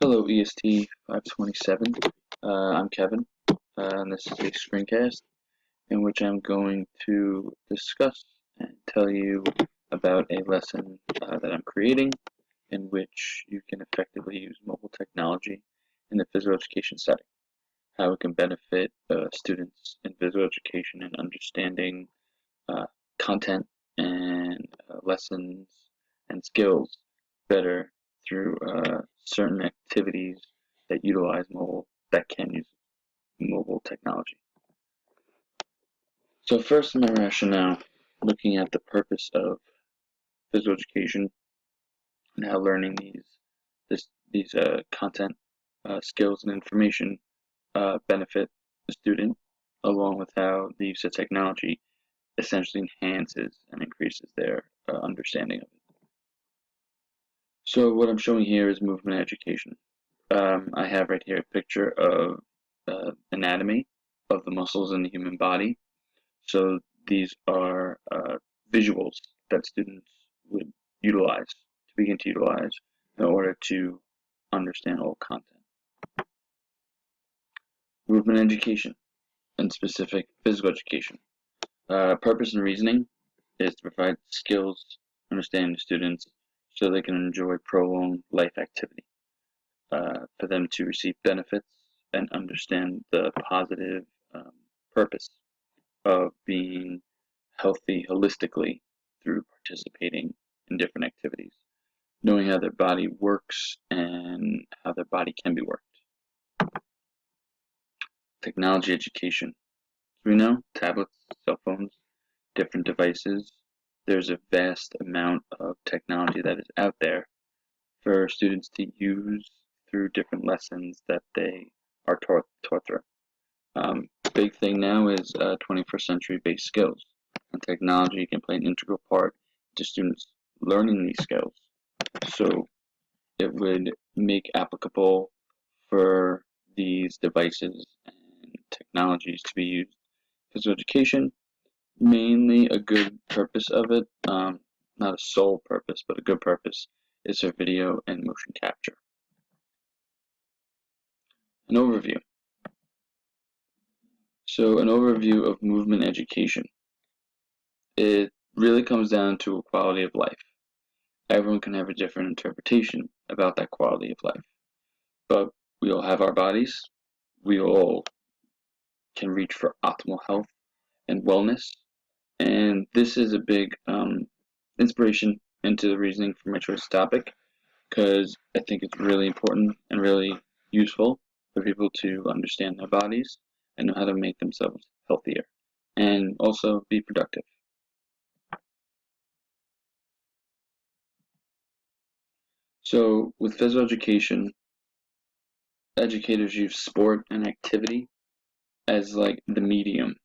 Hello EST 527. I'm Kevin, and this is a screencast in which I'm going to discuss and tell you about a lesson that I'm creating in which you can effectively use mobile technology in the physical education setting. How it can benefit students in physical education and understanding content and lessons and skills better through certain activities that utilize that can use mobile technology. So first, my rationale, looking at the purpose of physical education and how learning these content, skills, and information benefit the student, along with how the use of technology essentially enhances and increases their understanding of it. So what I'm showing here is movement education. I have right here a picture of anatomy of the muscles in the human body. So these are visuals that students would begin to utilize in order to understand all content. Movement education and specific physical education. Purpose and reasoning is to provide skills, understanding to students so they can enjoy prolonged life activity. For them to receive benefits and understand the positive purpose of being healthy holistically through participating in different activities, knowing how their body works and how their body can be worked. Technology education. As we know, tablets, cell phones, different devices, there's a vast amount of technology that is out there for students to use through different lessons that they are taught through. Big thing now is 21st century based skills, and technology can play an integral part to students learning these skills. So it would make applicable for these devices and technologies to be used in physical education. Mainly a good purpose of it, not a sole purpose, but a good purpose, is for video and motion capture. An overview. So an overview of movement education. It really comes down to a quality of life. Everyone can have a different interpretation about that quality of life. But we all have our bodies. We all can reach for optimal health and wellness. And this is a big inspiration into the reasoning for my choice topic, because I think it's really important and really useful for people to understand their bodies and know how to make themselves healthier and also be productive. So with physical education, educators use sport and activity as like the medium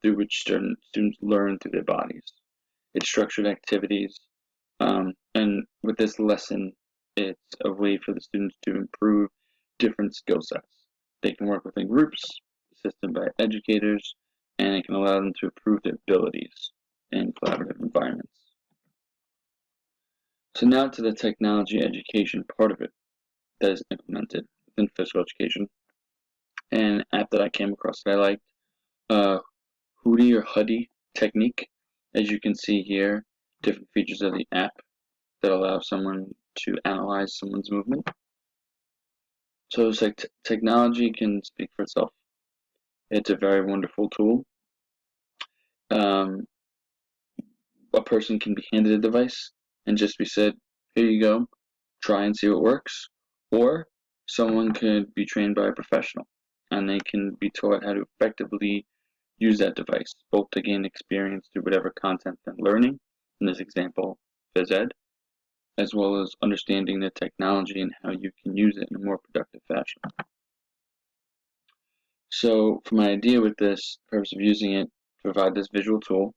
through which students learn through their bodies. It's structured activities, and with this lesson, it's a way for the students to improve different skill sets. They can work within groups, assisted by educators, and it can allow them to improve their abilities in collaborative environments. So now to the technology education part of it that is implemented within physical education. An app that I came across that I liked, Hootie or Huddy technique. As you can see here, different features of the app that allow someone to analyze someone's movement. So it's like technology can speak for itself. It's a very wonderful tool. A person can be handed a device and just be said, here you go, try and see what works. Or someone could be trained by a professional and they can be taught how to effectively use that device, both to gain experience through whatever content they're learning, in this example, phys ed, as well as understanding the technology and how you can use it in a more productive fashion. So for my idea with this, the purpose of using it, to provide this visual tool.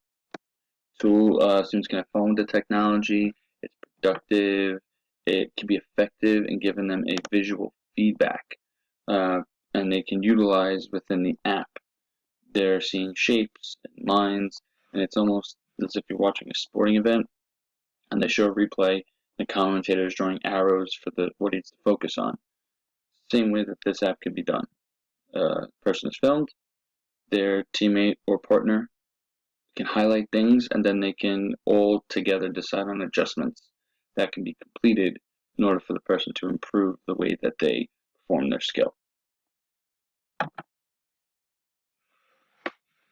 Students can have fun with the technology, it's productive, it can be effective in giving them a visual feedback, and they can utilize within the app. They're seeing shapes and lines, and it's almost as if you're watching a sporting event, and they show a replay, the commentator is drawing arrows for the audience to focus on. Same way that this app can be done. Person is filmed, their teammate or partner can highlight things, and then they can all together decide on adjustments that can be completed in order for the person to improve the way that they perform their skill.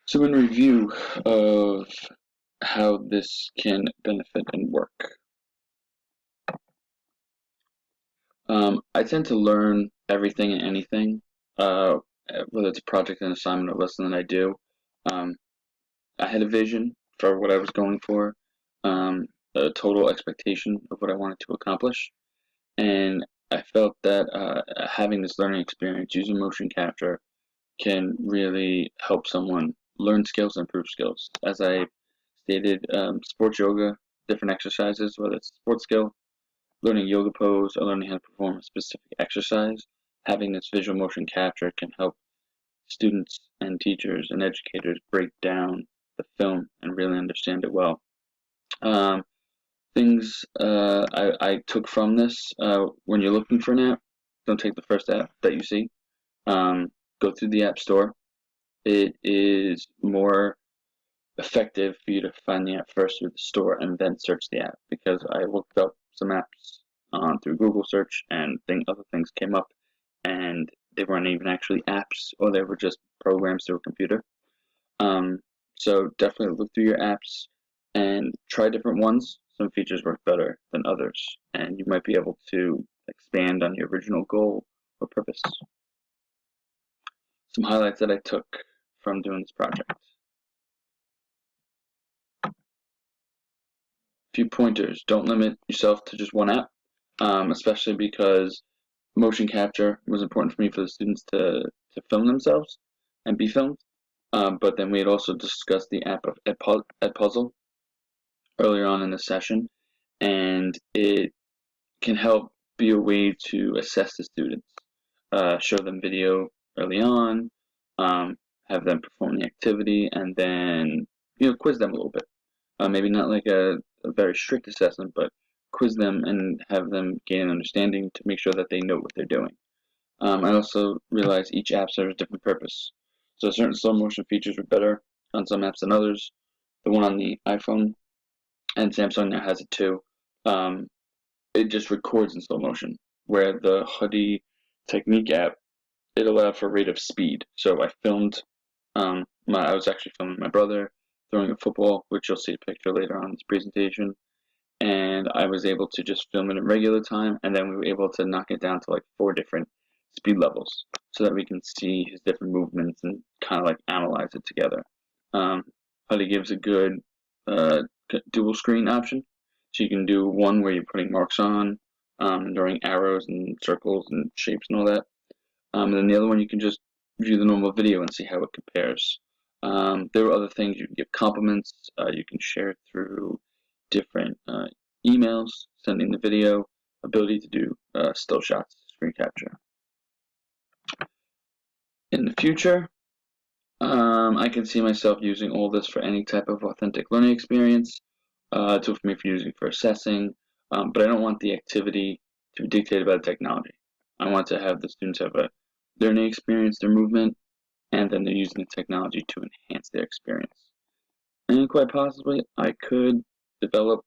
So in review of how this can benefit and work, I tend to learn everything and anything, whether it's a project, an assignment, or lesson that I do. I had a vision for what I was going for, a total expectation of what I wanted to accomplish, and I felt that having this learning experience using motion capture can really help someone learn skills and improve skills. As I stated, sports yoga, different exercises, whether it's a sports skill, learning yoga pose, or learning how to perform a specific exercise, having this visual motion capture can help students and teachers and educators break down the film and really understand it well. Um, Things I took from this, when you're looking for an app, don't take the first app that you see. Go through the App Store. It is more effective for you to find the app first through the store and then search the app, because I looked up some apps through Google search and other things came up, and they weren't even actually apps, or they were just programs through a computer. So definitely look through your apps and try different ones. Some features work better than others, and you might be able to expand on your original goal or purpose. Some highlights that I took from doing this project. A few pointers. Don't limit yourself to just one app, especially because motion capture was important for me for the students to film themselves and be filmed. But then we had also discussed the app of Edpuzzle earlier on in the session, and it can help be a way to assess the students, show them video early on, have them perform the activity, and then quiz them a little bit. Maybe not like a very strict assessment, but quiz them and have them gain an understanding to make sure that they know what they're doing. I also realized each app serves a different purpose. So certain slow motion features were better on some apps than others. The one on the iPhone, and Samsung now has it too, it just records in slow motion, where the Huddy Technique app, it allowed for rate of speed. So I filmed, I was actually filming my brother throwing a football, which you'll see a picture later on in this presentation, and I was able to just film it in regular time, and then we were able to knock it down to like 4 different speed levels so that we can see his different movements and kind of like analyze it together. Huddy gives a good dual screen option, so you can do one where you're putting marks on, drawing arrows and circles and shapes and all that. And then the other one you can just view the normal video and see how it compares. There were other things. You can give compliments, you can share it through different emails, sending the video, ability to do still shots, screen capture. In the future, I can see myself using all this for any type of authentic learning experience. It's for me for using for assessing, but I don't want the activity to be dictated by the technology. I want to have the students have a learning experience, their movement, and then they're using the technology to enhance their experience. And quite possibly, I could develop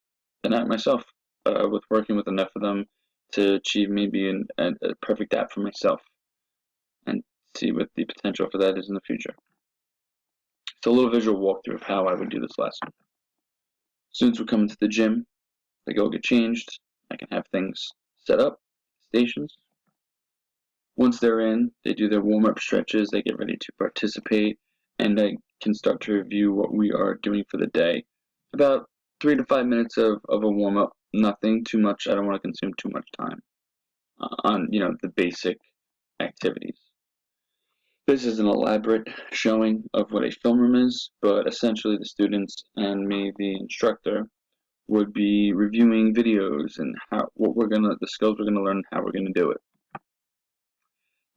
an app myself, with working with enough of them to achieve maybe a perfect app for myself, and see what the potential for that is in the future. So a little visual walkthrough of how I would do this lesson. Students would come into the gym, they go get changed, I can have things set up, stations. Once they're in, they do their warm-up stretches, they get ready to participate, and I can start to review what we are doing for the day. About 3 to 5 minutes of a warm-up, nothing too much. I don't want to consume too much time on the basic activities. This is an elaborate showing of what a film room is, but essentially the students and me, the instructor, would be reviewing videos and the skills we're gonna learn, and how we're gonna do it.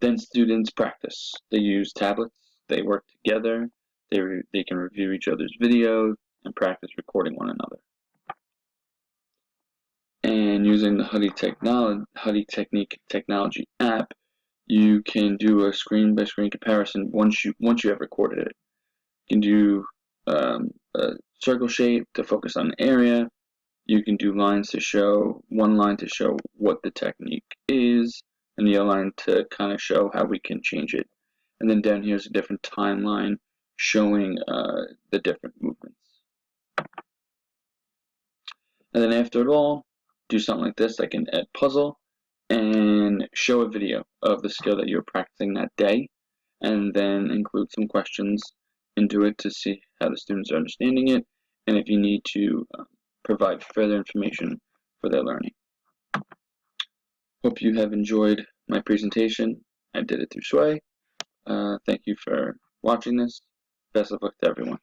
Then students practice. They use tablets. They work together. They can review each other's videos and practice recording one another. And using the Huddy Technique technology app, You can do a screen-by-screen comparison once you have recorded it. You can do a circle shape to focus on an area. You can do lines to show, one line to show what the technique is, and the other line to kind of show how we can change it. And then down here is a different timeline showing the different movements. And then after it all, do something like this, like an ed puzzle, and show a video of the skill that you're practicing that day, and then include some questions into it to see how the students are understanding it, and if you need to provide further information for their learning. Hope you have enjoyed my presentation. I did it through Sway. Thank you for watching this. Best of luck to everyone.